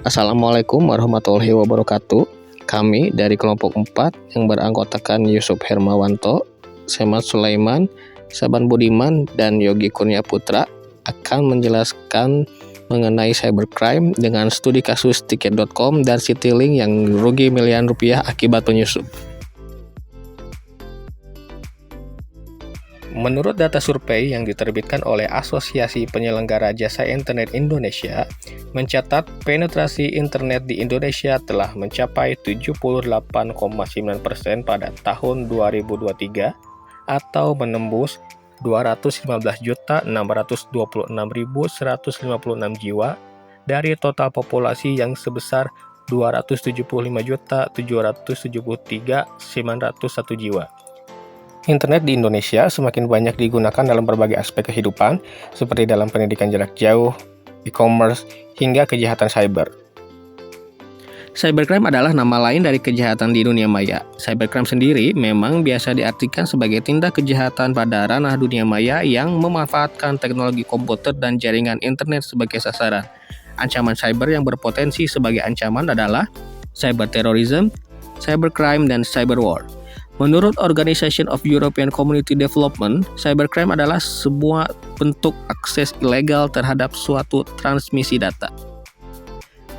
Assalamualaikum warahmatullahi wabarakatuh. Kami dari kelompok 4 yang beranggotakan Yusuf Hermawanto, Semat Sulaiman, Saban Budiman, dan Yogi Kurnia Putra akan menjelaskan mengenai cybercrime dengan studi kasus tiket.com dan Citylink yang rugi miliaran rupiah akibat penyusup. Menurut data survei yang diterbitkan oleh Asosiasi Penyelenggara Jasa Internet Indonesia, mencatat penetrasi internet di Indonesia telah mencapai 78,9% pada tahun 2023 atau menembus 215.626.156 jiwa dari total populasi yang sebesar 275.773.901 jiwa. Internet di Indonesia semakin banyak digunakan dalam berbagai aspek kehidupan, seperti dalam pendidikan jarak jauh, e-commerce, hingga kejahatan cyber. Cybercrime adalah nama lain dari kejahatan di dunia maya. Cybercrime sendiri memang biasa diartikan sebagai tindak kejahatan pada ranah dunia maya yang memanfaatkan teknologi komputer dan jaringan internet sebagai sasaran. Ancaman cyber yang berpotensi sebagai ancaman adalah cyber terrorism, cybercrime, dan cyber war. Menurut Organization of European Community Development, cybercrime adalah sebuah bentuk akses ilegal terhadap suatu transmisi data.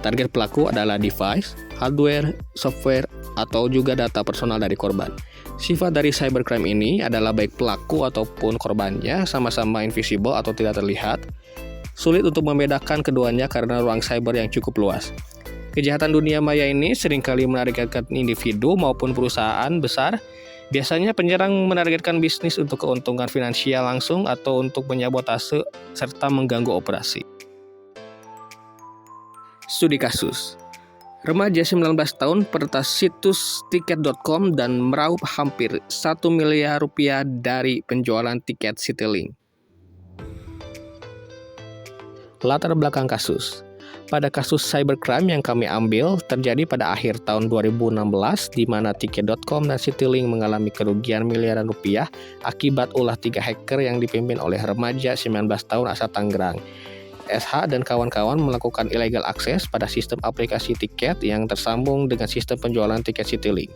Target pelaku adalah device, hardware, software, atau juga data personal dari korban. Sifat dari cybercrime ini adalah baik pelaku ataupun korbannya sama-sama invisible atau tidak terlihat. Sulit untuk membedakan keduanya karena ruang cyber yang cukup luas. Kejahatan dunia maya ini seringkali menargetkan individu maupun perusahaan besar. Biasanya penyerang menargetkan bisnis untuk keuntungan finansial langsung atau untuk menyabotase serta mengganggu operasi. Studi kasus. Remaja 19 tahun peretas situs tiket.com dan meraup hampir 1 miliar rupiah dari penjualan tiket Citylink. Latar belakang kasus. Pada kasus cybercrime yang kami ambil terjadi pada akhir tahun 2016 di mana tiket.com dan Citylink mengalami kerugian miliaran rupiah akibat ulah 3 hacker yang dipimpin oleh remaja 19 tahun asal Tangerang. SH dan kawan-kawan melakukan illegal access pada sistem aplikasi tiket yang tersambung dengan sistem penjualan tiket Citylink.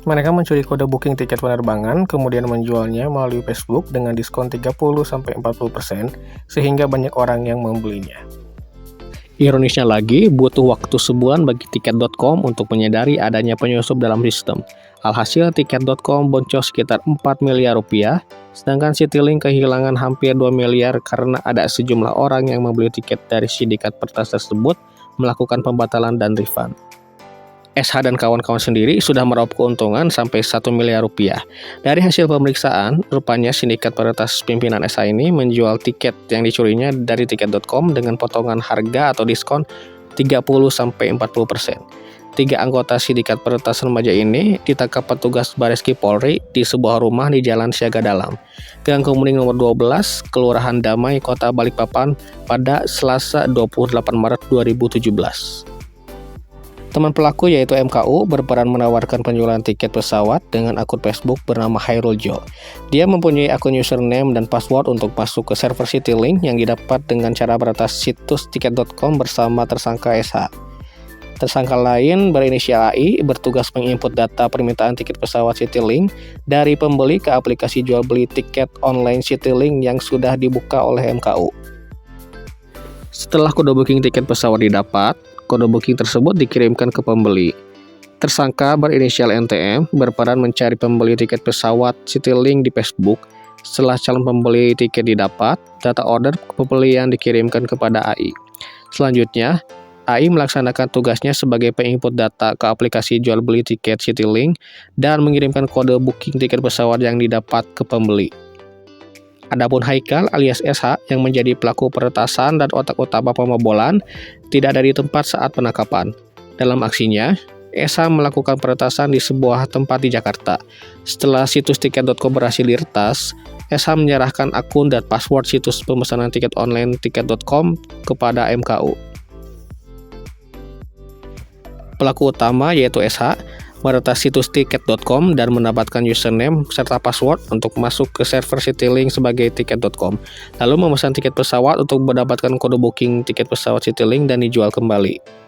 Mereka mencuri kode booking tiket penerbangan, kemudian menjualnya melalui Facebook dengan diskon 30-40% sehingga banyak orang yang membelinya. Ironisnya lagi, butuh waktu sebulan bagi tiket.com untuk menyadari adanya penyusup dalam sistem. Alhasil, tiket.com boncos sekitar 4 miliar rupiah, sedangkan Citylink kehilangan hampir 2 miliar karena ada sejumlah orang yang membeli tiket dari sindikat peretas tersebut melakukan pembatalan dan refund. SH dan kawan-kawan sendiri sudah meraup keuntungan sampai 1 miliar rupiah. Dari hasil pemeriksaan, rupanya sindikat peretas pimpinan SH ini menjual tiket yang dicurinya dari tiket.com dengan potongan harga atau diskon 30-40%. 3 anggota sindikat peretas remaja ini ditangkap petugas Bareski Polri di sebuah rumah di Jalan Siaga Dalam, Gang Kemuning nomor 12, Kelurahan Damai, Kota Balikpapan pada Selasa 28 Maret 2017. Teman pelaku yaitu MKU berperan menawarkan penjualan tiket pesawat dengan akun Facebook bernama Hairul Jo. Dia mempunyai akun username dan password untuk masuk ke server Citylink yang didapat dengan cara meretas situs tiket.com bersama tersangka SH. Tersangka lain berinisial AI bertugas menginput data permintaan tiket pesawat Citylink dari pembeli ke aplikasi jual beli tiket online Citylink yang sudah dibuka oleh MKU. Setelah kode booking tiket pesawat didapat, kode booking tersebut dikirimkan ke pembeli. Tersangka berinisial NTM berperan mencari pembeli tiket pesawat Citylink di Facebook. Setelah calon pembeli tiket didapat, data order pembelian dikirimkan kepada AI. Selanjutnya, AI melaksanakan tugasnya sebagai penginput data ke aplikasi jual beli tiket Citylink dan mengirimkan kode booking tiket pesawat yang didapat ke pembeli. Adapun Haikal alias SH yang menjadi pelaku peretasan dan otak utama pembobolan tidak ada di tempat saat penangkapan. Dalam aksinya, SH melakukan peretasan di sebuah tempat di Jakarta. Setelah situs tiket.com berhasil diretas, SH menyerahkan akun dan password situs pemesanan tiket online tiket.com kepada MKU. Pelaku utama yaitu SH meretas situs tiket.com dan mendapatkan username serta password untuk masuk ke server Citylink sebagai tiket.com. Lalu memesan tiket pesawat untuk mendapatkan kode booking tiket pesawat Citylink dan dijual kembali.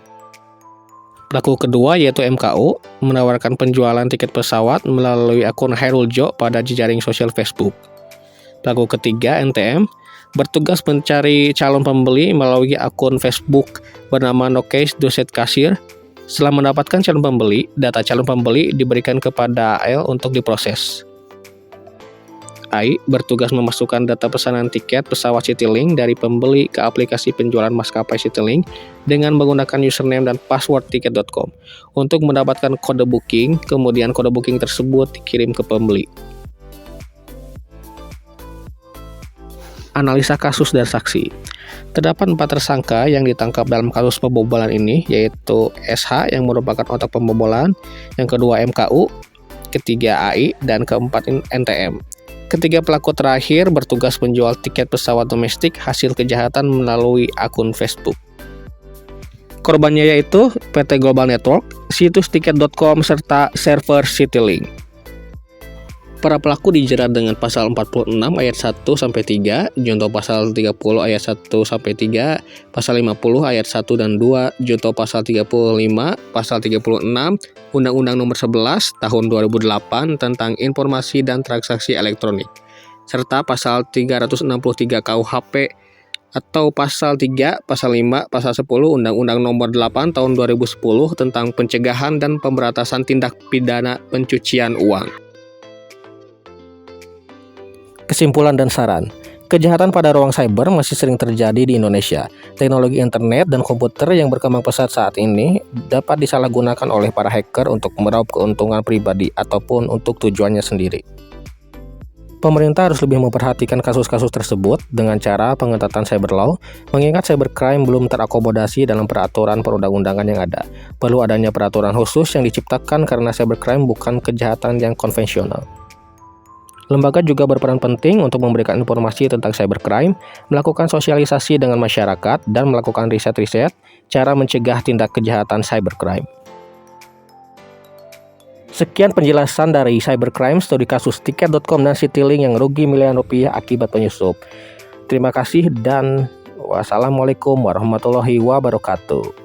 Pelaku kedua yaitu MKU menawarkan penjualan tiket pesawat melalui akun Hairul Jo pada jejaring sosial Facebook. Pelaku ketiga NTM bertugas mencari calon pembeli melalui akun Facebook bernama Nokes Doset Kasir. Setelah mendapatkan calon pembeli, data calon pembeli diberikan kepada AL untuk diproses. AI bertugas memasukkan data pesanan tiket pesawat Citylink dari pembeli ke aplikasi penjualan maskapai Citylink dengan menggunakan username dan password tiket.com untuk mendapatkan kode booking, kemudian kode booking tersebut dikirim ke pembeli. Analisa kasus dan saksi. Terdapat 4 tersangka yang ditangkap dalam kasus pembobolan ini, yaitu SH yang merupakan otak pembobolan, yang kedua MKU, ketiga AI, dan keempat NTM. Ketiga pelaku terakhir bertugas menjual tiket pesawat domestik hasil kejahatan melalui akun Facebook. Korbannya yaitu PT Global Network, situs tiket.com, serta server Citylink. Para pelaku dijerat dengan pasal 46 ayat 1-3, junto pasal 30 ayat 1-3, pasal 50 ayat 1 dan 2, junto pasal 35, pasal 36, Undang-Undang Nomor 11 Tahun 2008 tentang Informasi dan Transaksi Elektronik, serta pasal 363 KUHP atau pasal 3, pasal 5, pasal 10 Undang-Undang Nomor 8 Tahun 2010 tentang Pencegahan dan Pemberantasan Tindak Pidana Pencucian Uang. Kesimpulan dan saran. Kejahatan pada ruang cyber masih sering terjadi di Indonesia. Teknologi internet dan komputer yang berkembang pesat saat ini dapat disalahgunakan oleh para hacker untuk meraup keuntungan pribadi ataupun untuk tujuannya sendiri. Pemerintah harus lebih memperhatikan kasus-kasus tersebut dengan cara pengetatan cyber law, mengingat cybercrime belum terakomodasi dalam peraturan perundang-undangan yang ada. Perlu adanya peraturan khusus yang diciptakan karena cybercrime bukan kejahatan yang konvensional. Lembaga juga berperan penting untuk memberikan informasi tentang cybercrime, melakukan sosialisasi dengan masyarakat, dan melakukan riset-riset cara mencegah tindak kejahatan cybercrime. Sekian penjelasan dari cybercrime studi kasus tiket.com dan Citylink yang rugi miliaran rupiah akibat penyusup. Terima kasih dan wassalamualaikum warahmatullahi wabarakatuh.